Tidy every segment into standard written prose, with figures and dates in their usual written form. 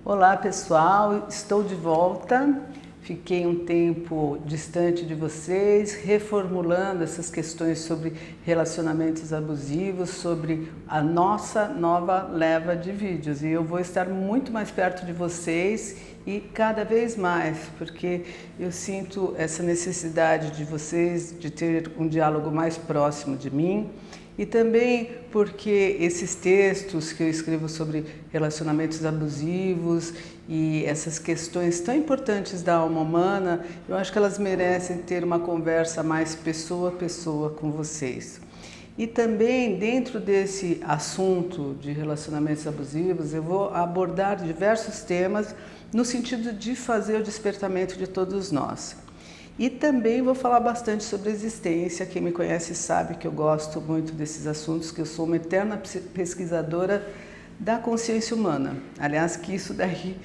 Olá pessoal, estou de volta. Fiquei um tempo distante de vocês, reformulando essas questões sobre relacionamentos abusivos, sobre a nossa nova leva de vídeos. E eu vou estar muito mais perto de vocês e cada vez mais, porque eu sinto essa necessidade de vocês de ter um diálogo mais próximo de mim. E também porque esses textos que eu escrevo sobre relacionamentos abusivos e essas questões tão importantes da alma humana, eu acho que elas merecem ter uma conversa mais pessoa a pessoa com vocês. E também dentro desse assunto de relacionamentos abusivos, eu vou abordar diversos temas no sentido de fazer o despertamento de todos nós. E também vou falar bastante sobre existência. Quem me conhece sabe que eu gosto muito desses assuntos, que eu sou uma eterna pesquisadora da consciência humana. Aliás, que isso daí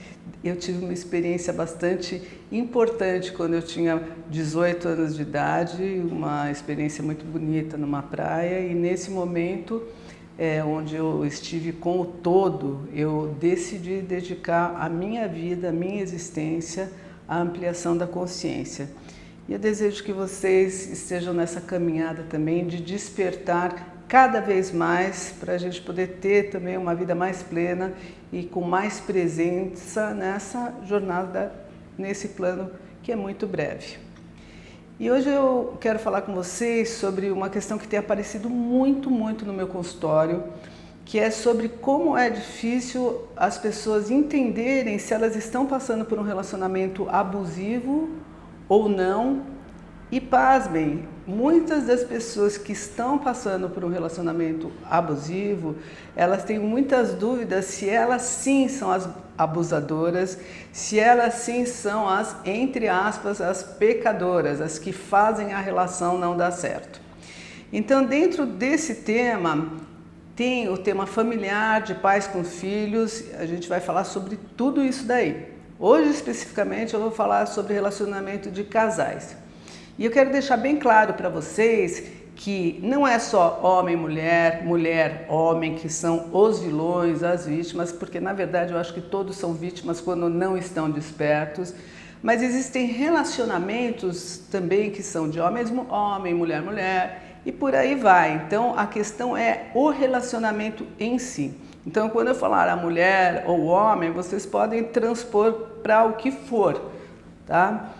eu tive uma experiência bastante importante quando eu tinha 18 anos de idade, uma experiência muito bonita numa praia, e nesse momento onde eu estive com o todo, eu decidi dedicar a minha vida, a minha existência à ampliação da consciência. E eu desejo que vocês estejam nessa caminhada também de despertar cada vez mais para a gente poder ter também uma vida mais plena e com mais presença nessa jornada, nesse plano que é muito breve. E hoje eu quero falar com vocês sobre uma questão que tem aparecido muito no meu consultório, que é sobre como é difícil as pessoas entenderem se elas estão passando por um relacionamento abusivo ou não. E pasmem, muitas das pessoas que estão passando por um relacionamento abusivo, elas têm muitas dúvidas se elas sim são as abusadoras, se elas sim são as, entre aspas, as pecadoras, as que fazem a relação não dar certo. Então, dentro desse tema, tem o tema familiar, de pais com filhos, a gente vai falar sobre tudo isso daí. Hoje, especificamente, eu vou falar sobre relacionamento de casais. E eu quero deixar bem claro para vocês que não é só homem, mulher, mulher, homem, que são os vilões, as vítimas, porque na verdade eu acho que todos são vítimas quando não estão despertos, mas existem relacionamentos também que são de homem, mulher, mulher, e por aí vai. Então a questão é o relacionamento em si. Então quando eu falar a mulher ou o homem, vocês podem transpor para o que for, tá?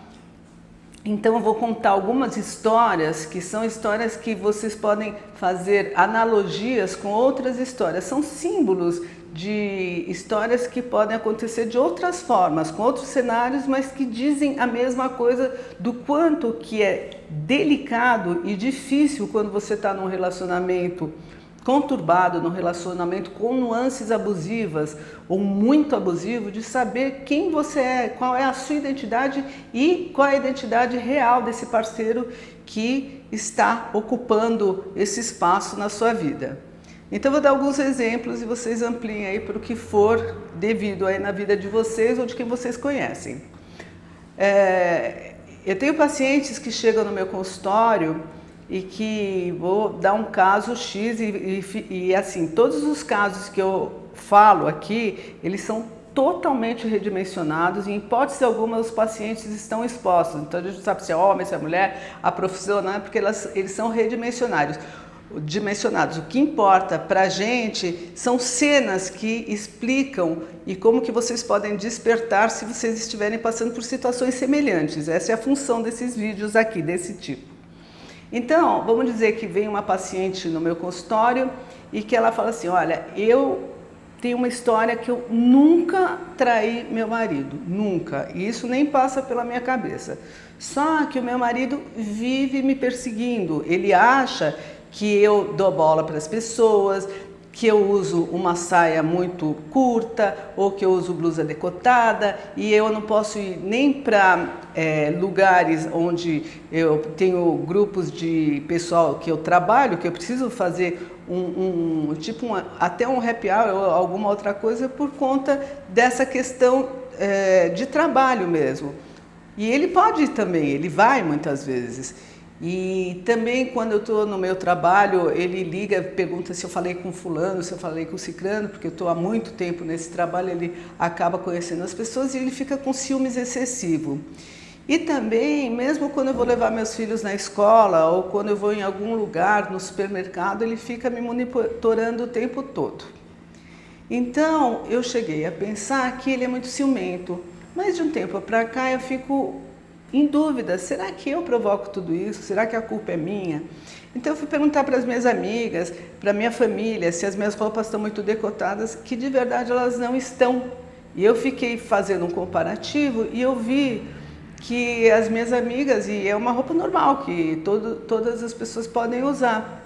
Então eu vou contar algumas histórias que são histórias que vocês podem fazer analogias com outras histórias. São símbolos de histórias que podem acontecer de outras formas, com outros cenários, mas que dizem a mesma coisa do quanto que é delicado e difícil quando você está num relacionamento conturbado, num relacionamento com nuances abusivas ou muito abusivo, de saber quem você é, qual é a sua identidade e qual é a identidade real desse parceiro que está ocupando esse espaço na sua vida. Então eu vou dar alguns exemplos e vocês ampliem aí para o que for devido aí na vida de vocês ou de quem vocês conhecem. Eu tenho pacientes que chegam no meu consultório e que vou dar um caso X e assim, todos os casos que eu falo aqui, eles são totalmente redimensionados e em hipótese alguma os pacientes estão expostos. Então a gente não sabe se é homem, se é mulher, a profissão, não é, porque eles são redimensionados. O que importa para a gente são cenas que explicam e como que vocês podem despertar se vocês estiverem passando por situações semelhantes. Essa é a função desses vídeos aqui, desse tipo. Então, vamos dizer que vem uma paciente no meu consultório e que ela fala assim, olha, eu tenho uma história que eu nunca traí meu marido, nunca, e isso nem passa pela minha cabeça. Só que o meu marido vive me perseguindo, ele acha que eu dou bola para as pessoas, que eu uso uma saia muito curta ou que eu uso blusa decotada e eu não posso ir nem para lugares onde eu tenho grupos de pessoal que eu trabalho, que eu preciso fazer até um happy hour ou alguma outra coisa por conta dessa questão de trabalho mesmo. E ele pode ir também, ele vai muitas vezes. E também quando eu estou no meu trabalho, ele liga, pergunta se eu falei com fulano, se eu falei com ciclano, porque eu estou há muito tempo nesse trabalho, ele acaba conhecendo as pessoas e ele fica com ciúmes excessivo. E também, mesmo quando eu vou levar meus filhos na escola ou quando eu vou em algum lugar, no supermercado, ele fica me monitorando o tempo todo. Então, eu cheguei a pensar que ele é muito ciumento, mas de um tempo para cá eu fico em dúvida, será que eu provoco tudo isso? Será que a culpa é minha? Então eu fui perguntar para as minhas amigas, para a minha família, se as minhas roupas estão muito decotadas, que de verdade elas não estão. E eu fiquei fazendo um comparativo e eu vi que as minhas amigas, e é uma roupa normal, que todas as pessoas podem usar.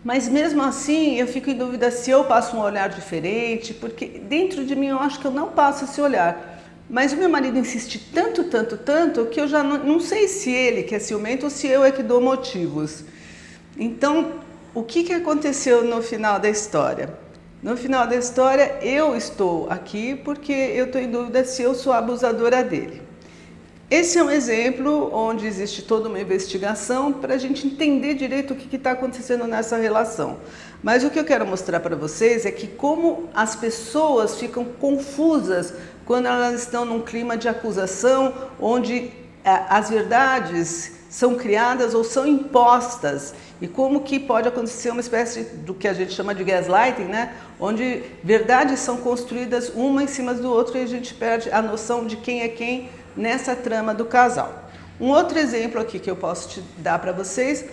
Mas mesmo assim eu fico em dúvida se eu passo um olhar diferente, porque dentro de mim eu acho que eu não passo esse olhar. Mas o meu marido insiste tanto, que eu já não sei se ele que é ciumento ou se eu é que dou motivos. Então, o que aconteceu no final da história? No final da história, eu estou aqui porque eu estou em dúvida se eu sou a abusadora dele. Esse é um exemplo onde existe toda uma investigação para a gente entender direito o que está acontecendo nessa relação. Mas o que eu quero mostrar para vocês é que como as pessoas ficam confusas quando elas estão num clima de acusação, onde as verdades são criadas ou são impostas, e como que pode acontecer uma espécie do que a gente chama de gaslighting, né? Onde verdades são construídas uma em cima do outro e a gente perde a noção de quem é quem nessa trama do casal. Um outro exemplo aqui que eu posso te dar para vocês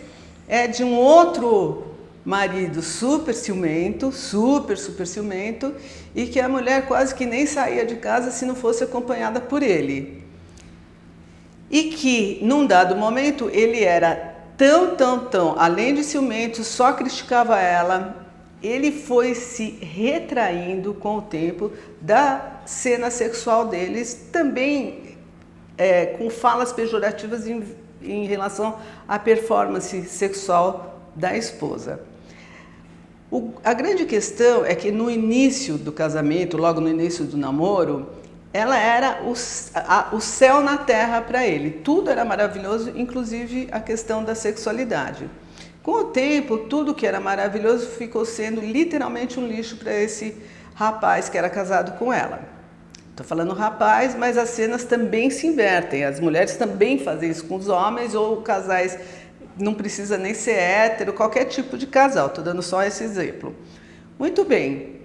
é de um outro marido super ciumento, super ciumento, e que a mulher quase que nem saía de casa se não fosse acompanhada por ele. E que, num dado momento, ele era tão, além de ciumento, só criticava ela, ele foi se retraindo com o tempo da cena sexual deles, também com falas pejorativas em relação à performance sexual da esposa. A grande questão é que no início do casamento, logo no início do namoro, ela era o céu na terra para ele. Tudo era maravilhoso, inclusive a questão da sexualidade. Com o tempo, tudo que era maravilhoso ficou sendo literalmente um lixo para esse rapaz que era casado com ela. Estou falando rapaz, mas as cenas também se invertem. As mulheres também fazem isso com os homens ou casais. Não precisa nem ser hétero, qualquer tipo de casal, estou dando só esse exemplo. Muito bem,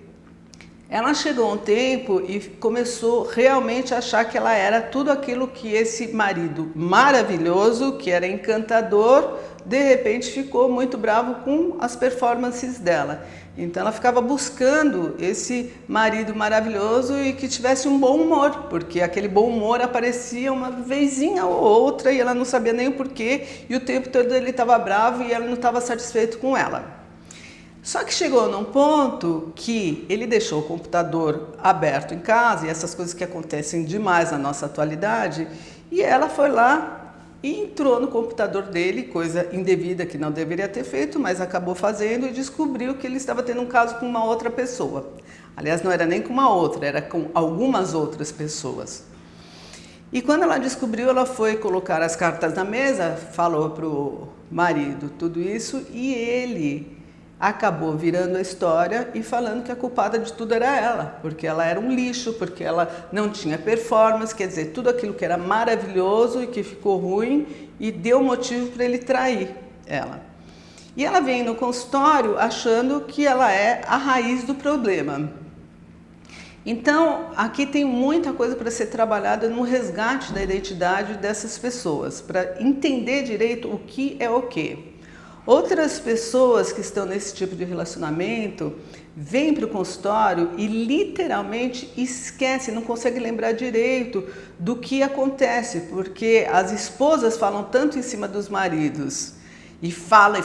ela chegou um tempo e começou realmente a achar que ela era tudo aquilo que esse marido maravilhoso, que era encantador, de repente ficou muito bravo com as performances dela. Então ela ficava buscando esse marido maravilhoso e que tivesse um bom humor, porque aquele bom humor aparecia uma vezinha ou outra e ela não sabia nem o porquê, e o tempo todo ele estava bravo e ela não estava satisfeito com ela. Só que chegou num ponto que ele deixou o computador aberto em casa, e essas coisas que acontecem demais na nossa atualidade, e ela foi lá e entrou no computador dele, coisa indevida que não deveria ter feito, mas acabou fazendo, e descobriu que ele estava tendo um caso com uma outra pessoa. Aliás, não era nem com uma outra, era com algumas outras pessoas. E quando ela descobriu, ela foi colocar as cartas na mesa, falou para o marido tudo isso, e ele acabou virando a história e falando que a culpada de tudo era ela, porque ela era um lixo, porque ela não tinha performance, quer dizer, tudo aquilo que era maravilhoso e que ficou ruim, e deu motivo para ele trair ela. E ela vem no consultório achando que ela é a raiz do problema. Então, aqui tem muita coisa para ser trabalhada no resgate da identidade dessas pessoas, para entender direito o que é o quê. Outras pessoas que estão nesse tipo de relacionamento vêm para o consultório e literalmente esquecem, não conseguem lembrar direito do que acontece, porque as esposas falam tanto em cima dos maridos, e falam,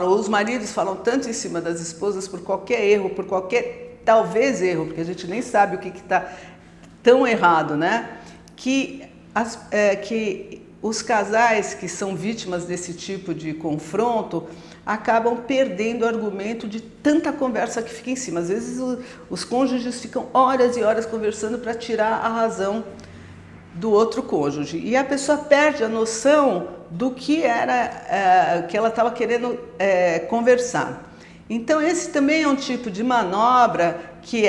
ou os maridos falam tanto em cima das esposas por qualquer erro, por qualquer talvez erro, porque a gente nem sabe o que está tão errado, né? Que os casais que são vítimas desse tipo de confronto acabam perdendo o argumento de tanta conversa que fica em cima. Às vezes os cônjuges ficam horas e horas conversando para tirar a razão do outro cônjuge. E a pessoa perde a noção do que era que ela estava querendo conversar. Então esse também é um tipo de manobra que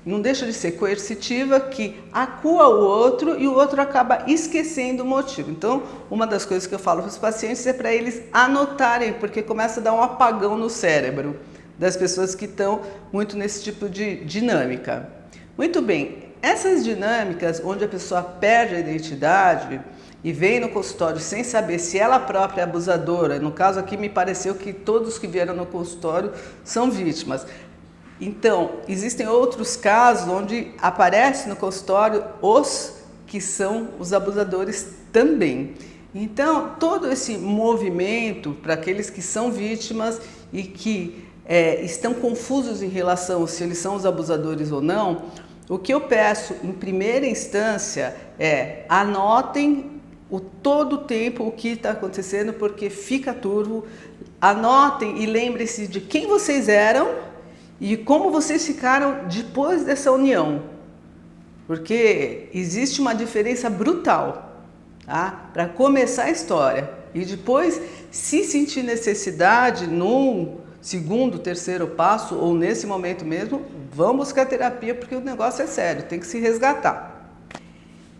não deixa de ser coercitiva, que acua o outro e o outro acaba esquecendo o motivo. Então, uma das coisas que eu falo para os pacientes é para eles anotarem, porque começa a dar um apagão no cérebro das pessoas que estão muito nesse tipo de dinâmica. Muito bem, essas dinâmicas onde a pessoa perde a identidade e vem no consultório sem saber se ela própria é abusadora, no caso aqui me pareceu que todos que vieram no consultório são vítimas. Então, existem outros casos onde aparece no consultório os que são os abusadores também. Então, todo esse movimento para aqueles que são vítimas e que estão confusos em relação se eles são os abusadores ou não, o que eu peço em primeira instância é anotem todo o tempo o que está acontecendo, porque fica turvo. Anotem e lembrem-se de quem vocês eram e como vocês ficaram depois dessa união, porque existe uma diferença brutal, tá? Para começar a história e depois, se sentir necessidade num segundo, terceiro passo ou nesse momento mesmo, vão buscar terapia, porque o negócio é sério, tem que se resgatar.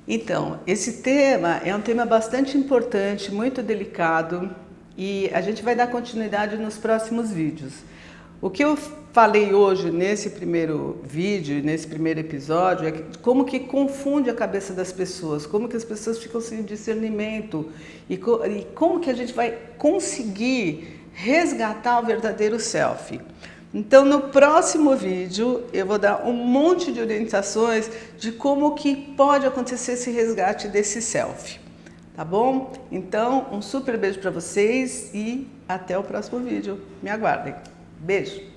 Então, esse tema é um tema bastante importante, muito delicado, e a gente vai dar continuidade nos próximos vídeos. O que eu falei hoje nesse primeiro vídeo, nesse primeiro episódio, é como que confunde a cabeça das pessoas, como que as pessoas ficam sem discernimento e como que a gente vai conseguir resgatar o verdadeiro self. Então, no próximo vídeo, eu vou dar um monte de orientações de como que pode acontecer esse resgate desse self. Tá bom? Então, um super beijo para vocês e até o próximo vídeo. Me aguardem. Beijo!